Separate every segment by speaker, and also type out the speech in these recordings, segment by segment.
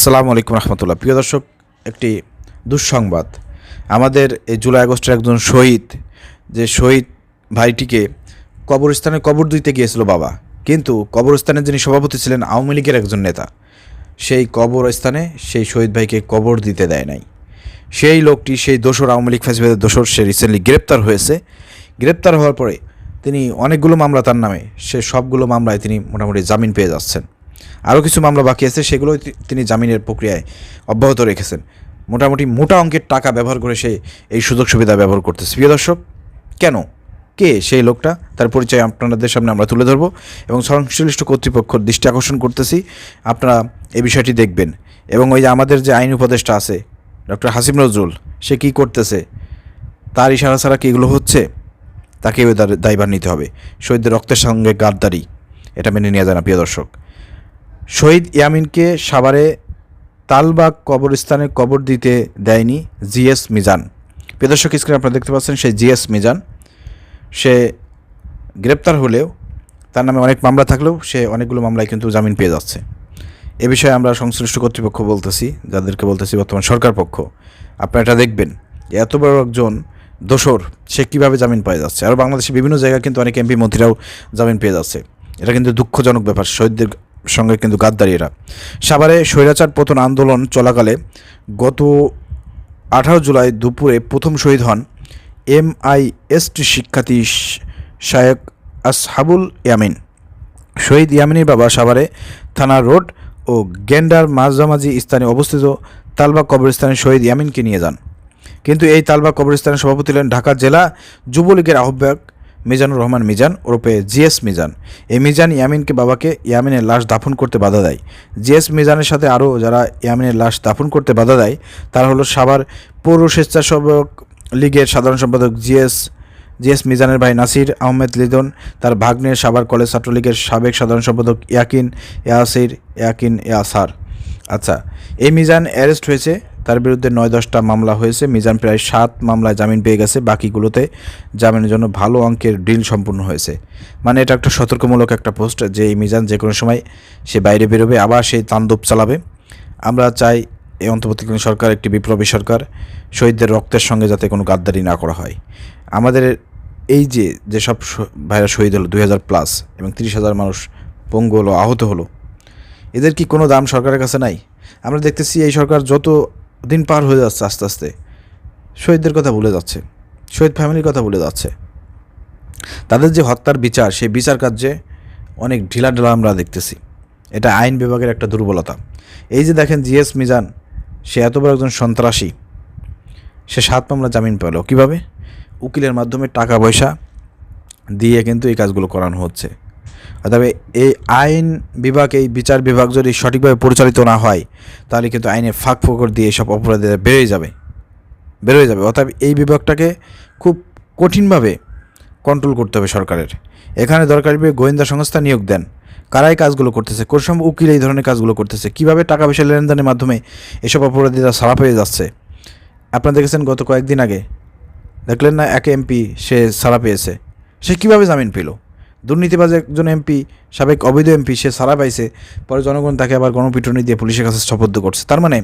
Speaker 1: আসসালামু আলাইকুম রহমতুল্লাহ। প্রিয় দর্শক, একটি দুঃসংবাদ। আমাদের এই জুলাই আগস্টের একজন শহীদ, যে শহীদ ভাইটিকে কবরস্থানে কবর দিতে গিয়েছিল বাবা, কিন্তু কবরস্থানের যিনি সভাপতি ছিলেন আওয়ামী লীগের একজন নেতা, সেই কবরস্থানে সেই শহীদ ভাইকে কবর দিতে দেয় নাই। সেই লোকটি, সেই দোসর, আওয়ামী লীগ ফ্যাসিবাদের দোসর, সে রিসেন্টলি গ্রেপ্তার হয়েছে। গ্রেপ্তার হওয়ার পরে তিনি অনেকগুলো মামলা তার নামে, সে সবগুলো মামলায় তিনি মোটামুটি জামিন পেয়ে যাচ্ছেন। আরও কিছু মামলা বাকি আছে, সেগুলো তিনি জামিনের প্রক্রিয়ায় অব্যাহত রেখেছেন। মোটামুটি মোটা অঙ্কের টাকা ব্যবহার করে সে এই সুযোগ সুবিধা ব্যবহার করতেছে। প্রিয় দর্শক, কেন, কে সেই লোকটা, তার পরিচয় আপনাদের সামনে আমরা তুলে ধরবো এবং সংশ্লিষ্ট কর্তৃপক্ষের দৃষ্টি আকর্ষণ করতেছি। আপনারা এই বিষয়টি দেখবেন। এবং ওই যে আমাদের যে আইন উপদেষ্টা আছে ডক্টর হাসিম নজরুল, সে কী করতেছে, তার ইশারা ছাড়া কি এগুলো হচ্ছে? তাকেও দায়ভার নিতে হবে। শহীদদের রক্তের সঙ্গে গাদ্দারি, এটা মেনে নেওয়া যায় না। প্রিয় দর্শক, শহীদ ইয়ামিনকে সাভারে তালবাগ কবরস্থানে কবর দিতে দেয়নি জিএস মিজান। প্রিয় দর্শক, স্ক্রিনে আপনারা দেখতে পাচ্ছেন সেই জিএস মিজান, সে গ্রেপ্তার হলেও তার নামে অনেক মামলা থাকলেও সে অনেকগুলো মামলায় কিন্তু জামিন পেয়ে যাচ্ছে। এ বিষয়ে আমরা সংশ্লিষ্ট কর্তৃপক্ষ বলতেছি, যাদেরকে বলতেছি বর্তমান সরকার পক্ষ, আপনারা এটা দেখবেন। এত বড় একজন দোসর, সে কীভাবে জামিন পেয়ে যাচ্ছে। আর বাংলাদেশে বিভিন্ন জায়গায় কিন্তু অনেক এমপি মন্ত্রীরাও জামিন পেয়ে যাচ্ছে। এটা কিন্তু দুঃখজনক ব্যাপার। শহীদদের সঙ্গে কিন্তু গাদ্দারি এরা। সাভারে স্বৈরাচার পতন আন্দোলন চলাকালে গত 18 জুলাই দুপুরে প্রথম শহীদ হন MIST শিক্ষার্থী শায়েক আসহাবুল ইয়ামিন। শহীদ ইয়ামিনের বাবা সাভারে থানা রোড ও গেন্ডার মাঝামাঝি স্থানে অবস্থিত তালবাগ কবরস্থানে শহীদ ইয়ামিনকে নিয়ে যান। কিন্তু এই তালবাগ কবরস্থানের সভাপতি হলেন ঢাকা জেলা যুবলীগের আহ্বায়ক মিজানুর রহমান মিজান ওরফে জিএস মিজান। এই মিজান ইয়ামিনকে বাবাকে ইয়ামিনের লাশ দাফন করতে বাধা দেয়। জিএস মিজানের সাথে আরও যারা ইয়ামিনের লাশ দাফন করতে বাধা দেয় তারা হলো সাভার পৌর স্বেচ্ছাসেবক লীগের সাধারণ সম্পাদক জিএস মিজানের ভাই নাসির আহমেদ লিদন, তার ভাগ্নে সাভার কলেজ ছাত্রলীগের সাবেক সাধারণ সম্পাদক ইয়াকিন ইয়াসার। আচ্ছা, এই মিজান অ্যারেস্ট হয়েছে, তার বিরুদ্ধে 9-10টা মামলা হয়েছে। মিজান প্রায় 7 মামলায় জামিন পেয়ে গেছে, বাকিগুলোতে জামিনের জন্য ভালো অঙ্কের ডিল সম্পূর্ণ হয়েছে। মানে এটা একটা সতর্কমূলক একটা পোস্ট, যে এই মিজান যে কোনো সময় সে বাইরে বেরোবে, আবার সেই তাণ্ডব চালাবে। আমরা চাই এই অন্তর্বর্তীকালীন সরকার একটি বিপ্লবী সরকার, শহীদদের রক্তের সঙ্গে যাতে কোনো গাদ্দারি না করা হয়। আমাদের এই যে সব ভাইরা শহীদ হলো 2000+ এবং 30,000 মানুষ পঙ্গু হলো, আহত হলো, এদের কি কোনো দাম সরকারের কাছে নাই? আমরা দেখতেছি এই সরকার যত দিন পার হয়ে যাচ্ছে আস্তে আস্তে শহীদদের কথা ভুলে যাচ্ছে, শহীদ ফ্যামিলির কথা ভুলে যাচ্ছে। তাদের যে হত্যার বিচার, সেই বিচার কার্যে অনেক ঢিলাঢালা আমরা দেখতেছি। এটা আইন বিভাগের একটা দুর্বলতা। এই যে দেখেন জিএস মিজান, সে এত বড় একজন সন্ত্রাসী, সে 7 মামলা জামিন পেল কীভাবে? উকিলের মাধ্যমে টাকা পয়সা দিয়ে কিন্তু এই কাজগুলো করানো হচ্ছে। তবে এই আইন বিভাগ, এই বিচার বিভাগ যদি সঠিকভাবে পরিচালিত না হয়, তাহলে কিন্তু আইনের ফাঁক ফোকর দিয়ে এইসব অপরাধীরা বেরোয় যাবে। অর্থাৎ এই বিভাগটাকে খুব কঠিনভাবে কন্ট্রোল করতে হবে সরকারের। এখানে দরকারি গোয়েন্দা সংস্থা নিয়োগ দেন। কারাই কাজগুলো করতেছে? কোন সব উকিল এই ধরনের কাজগুলো করতেছে? কীভাবে টাকা পয়সা লেনদেনের মাধ্যমে এসব অপরাধীরা ছাড়া পেয়ে যাচ্ছে? আপনারা দেখেছেন গত কয়েকদিন আগে, দেখলেন না, এক এমপি সে ছাড়া পেয়েছে। সে কীভাবে জামিন পেল? দুর্নীতিবাজ একজন এমপি, সাবেক অবৈধ এমপি, সে ছাড়া পাইছে, পরে জনগণ তাকে আবার গণপিটুনি দিয়ে পুলিশের কাছে সোপর্দ করছে। তার মানে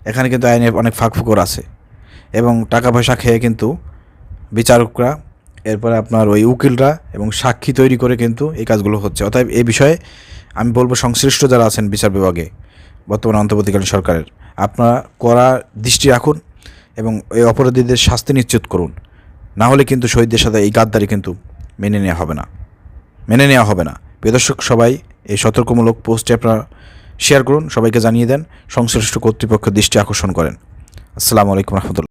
Speaker 1: এখানে কিন্তু আইনের অনেক ফাঁকফোকর আছে এবং টাকা পয়সা খেয়ে কিন্তু বিচারকরা, এরপরে আপনার ওই উকিলরা এবং সাক্ষী তৈরি করে কিন্তু এই কাজগুলো হচ্ছে। অতএব এই বিষয়ে আমি বলবো, সংশ্লিষ্ট যারা আছেন বিচার বিভাগে বর্তমান অন্তর্বর্তীকালীন সরকারের, আপনারা কড়া দৃষ্টি রাখুন এবং এই অপরাধীদের শাস্তি নিশ্চিত করুন। না হলে কিন্তু শহীদদের সাথে এই গাদ্দারি কিন্তু মেনে নেওয়া হবে না। প্রিয় দর্শক, সবাই এই সতর্কমূলক পোস্টে আপনারা শেয়ার করুন, সবাইকে জানিয়ে দেন, সংশ্লিষ্ট কর্তৃপক্ষের দৃষ্টি আকর্ষণ করেন। আসসালামু আলাইকুম রহমতুল্লাহ।